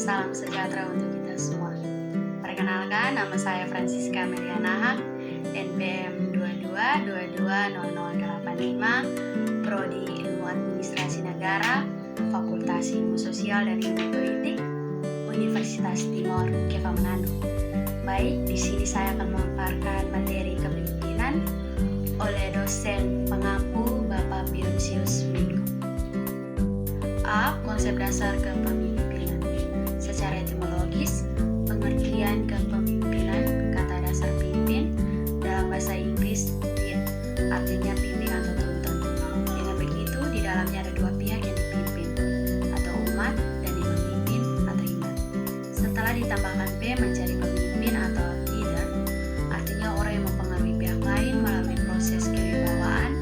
salam sejahtera untuk kita semua. Perkenalkan, nama saya Francisca Melianaha, NPM 22220085, Prodi Ilmu Administrasi Negara, Fakultas Ilmu Sosial dan Ilmu Politik, Universitas Timor, Keva Manado. Baik, di sini saya akan memaparkan materi kepemimpinan oleh dosen pengampu Bapak Piusius Minggu. A. Konsep dasar kepemimpinan. Secara etimologis, pengertian kepemimpinan, kata dasar pimpin, dalam bahasa Inggris lead, artinya pimpin atau tuntun. Dengan begitu, di dalamnya ada dua pihak yang dipimpin, atau umat, dan yang memimpin atau iman. Setelah ditambahkan P menjadi pemimpin atau leader, artinya orang yang mempengaruhi pihak lain melalui proses kewibawaan,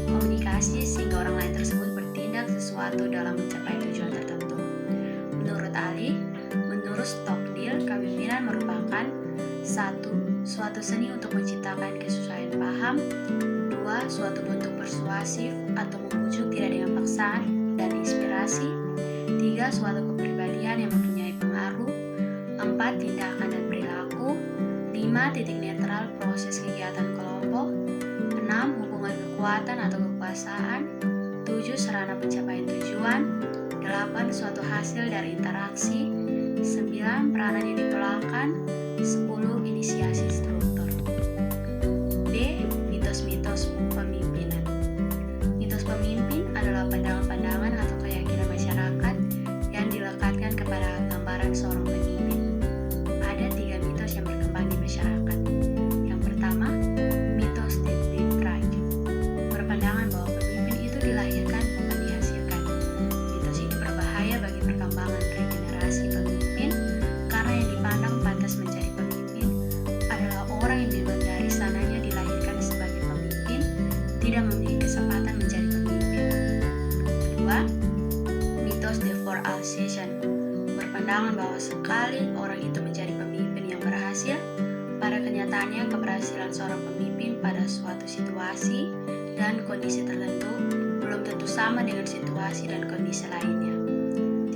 komunikasi sehingga orang lain tersebut bertindak sesuatu dalam mencapai tujuan tertentu. Menurut Ali, menurut Stockdale, kepemimpinan merupakan 1. Suatu seni untuk menciptakan kesesuaian paham. 2. Suatu bentuk persuasif atau membujuk tidak dengan paksaan dan inspirasi. 3. Suatu kepribadian yang mempunyai pengaruh. 4. Tindakan dan perilaku. 5. Titik netral proses kegiatan kelompok. 6. Hubungan kekuatan atau kekuasaan. 7. Sarana pencapaian tujuan. 8. Suatu hasil dari interaksi. 9. Peranan yang diperankan. 10. Inisiasi struktur. B. Mitos-mitos pemimpinan. Mitos pemimpin adalah pandangan-pandangan atau keyakinan masyarakat yang dilekatkan kepada gambaran seorang pemimpin. Ada 3 mitos yang berkembang di masyarakat. Yang pertama, mitos the Big Right. Berpandangan bahwa pemimpin itu dilahirkan bukan dihasilkan. Mitos ini berbahaya bagi perkembangan regenerasi pemimpin karena yang dipandang pantas menjadi pemimpin adalah orang yang memang dari sananya dilahirkan sebagai pemimpin, tidak memiliki kesempatan menjadi pemimpin. Kedua, mitos the Four Alsatian. Berpandangan bahwa sekali orang itu menjadi pemimpin yang berhasil, pada kenyataannya keberhasilan seorang pemimpin pada suatu situasi dan kondisi tertentu belum tentu sama dengan situasi dan kondisi lainnya.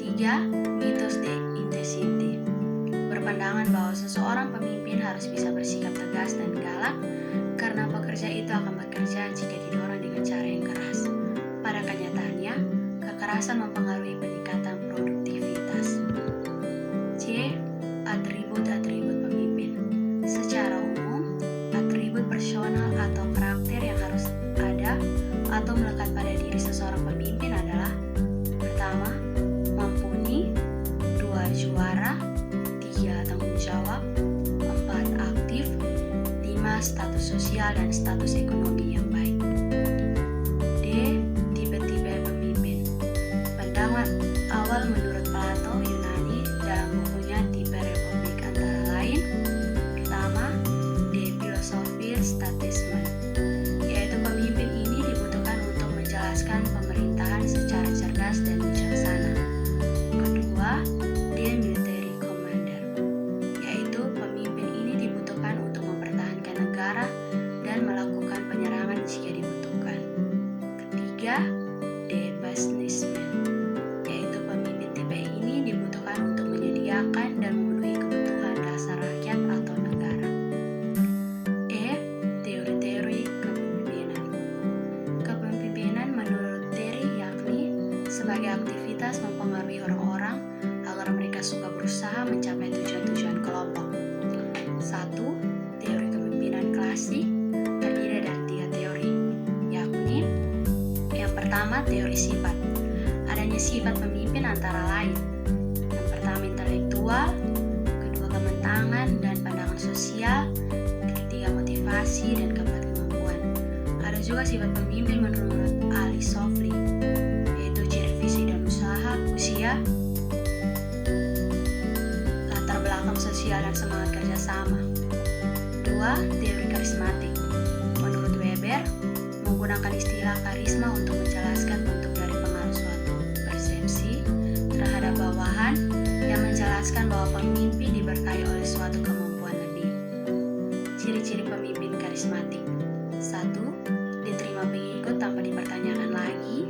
3. Mitos the intensity. Berpandangan bahwa seseorang pemimpin harus bisa bersikap tegas dan galak karena pekerja itu akan bekerja jika didorong dengan cara yang keras. Pada kenyataannya, kekerasan mempengaruhi peningkatan produktivitas. C. Atribut-atribut pemimpin. Secara umum, atribut personal atau karakter yang harus ada atau melekat pada diri seseorang pemimpin adalah: pertama, mumpuni. 2. Juara. 3. Tanggung jawab. 4. Aktif. 5. Status sosial dan status ekonomi yang baik. D. Tipe-tipe pemimpin. Pandangan awal menurut Plato Yunani dalam bukunya Tipe Republik antara lain: pertama, D. Philosopher Statesman, yaitu pemimpin ini dibutuhkan untuk menjelaskan pemerintahan secara cerdas dan bijaksana. Kedua, D. Military Commander, yaitu pemimpin ini dibutuhkan untuk mempertahankan negara dan melakukan penyerangan jika dibutuhkan. Ketiga, D. Businessman, yaitu pemimpin tipe ini dibutuhkan untuk menyediakan dan memenuhi kebutuhan dasar rakyat atau negara. E. Teori-teori kepemimpinan. Kepemimpinan menurut Terry yakni sebagai aktivitas mempengaruhi orang-orang agar mereka suka berusaha mencapai tujuan-tujuan kelompok. 1. Teori kepemimpinan klasik terdiri dari 3 teori, yakni: yang pertama, teori sifat. Adanya sifat pemimpin antara lain: yang pertama, intelektual. Kedua, kemenangan dan pandangan sosial. Ketiga, motivasi. Dan keempat, kemampuan. Ada juga sifat pemimpin menurut Ali Sofli, yaitu ciri fisik dan usia, latar belakang sosial dan semangat kerjasama. 2. Teori karismatik. Menurut Weber, menggunakan istilah karisma untuk menjelaskan bentuk dari pengaruh suatu persepsi terhadap bawahan yang menjelaskan bahwa pemimpin diberkahi oleh suatu kemampuan lebih. Ciri-ciri pemimpin karismatik: 1. Diterima pengikut tanpa dipertanyakan lagi.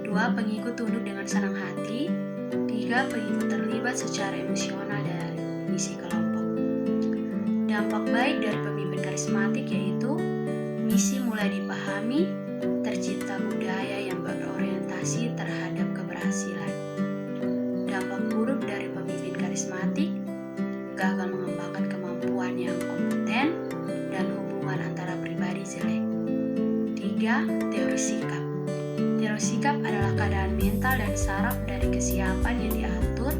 2. Pengikut tunduk dengan senang hati. 3. 3. Pengikut terlibat secara emosional dari misi kelompok. Dampak baik dari pemimpin karismatik yaitu misi mulai dipahami, tercipta budaya yang berorientasi terhadap keberhasilan. Dampak buruk dari pemimpin karismatik, gagal mengembangkan kemampuan yang kompeten dan hubungan antara pribadi jelek. 3. Teori sikap. Teori sikap adalah keadaan mental dan saraf dari kesiapan yang diatur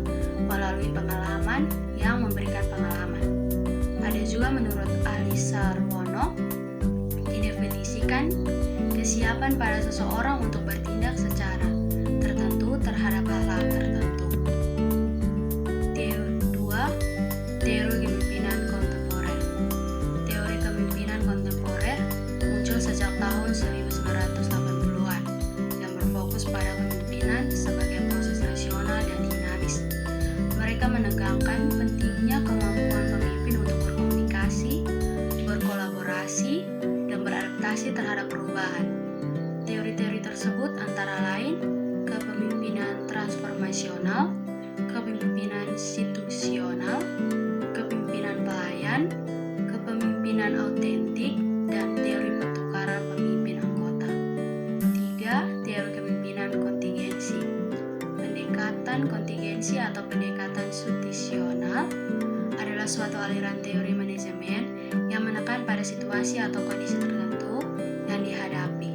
melalui pengalaman yang memberikan pengalaman. Ada juga menurut ahli Sarwono, didefinisikan kesiapan pada seseorang untuk bertindak secara tertentu terhadap hal-hal tertentu. Teori 2. Teori kepemimpinan kontemporer. Teori kepemimpinan kontemporer muncul sejak tahun 1980-an yang berfokus pada kepemimpinan sebagai proses rasional dan dinamis. Mereka menekankan pentingnya kemampuan pemimpin untuk berkomunikasi, berkolaborasi, dan beradaptasi terhadap perubahan. Teori-teori tersebut antara lain kepemimpinan transformasional, kepemimpinan situasional, kepemimpinan pelayan, kepemimpinan autentik, dan teori pertukaran pemimpin anggota. 3. Teori kepemimpinan kontingensi. Pendekatan kontingensi atau pendekatan situasional adalah suatu aliran teori manajemen yang menekan pada situasi atau kondisi tertentu yang dihadapi.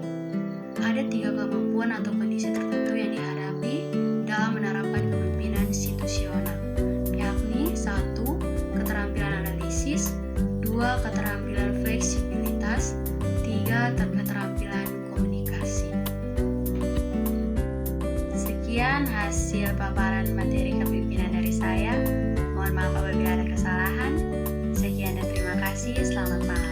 Ada 3 kemampuan atau kondisi tertentu yang dihadapi dalam menerapkan kepemimpinan situasional, yakni 1. Keterampilan analisis, 2. Keterampilan fleksibilitas, 3. Keterampilan komunikasi. Sekian hasil paparan materi kepemimpinan dari saya. Mohon maaf apabila ada kesalahan. Sekian dan terima kasih. Selamat malam.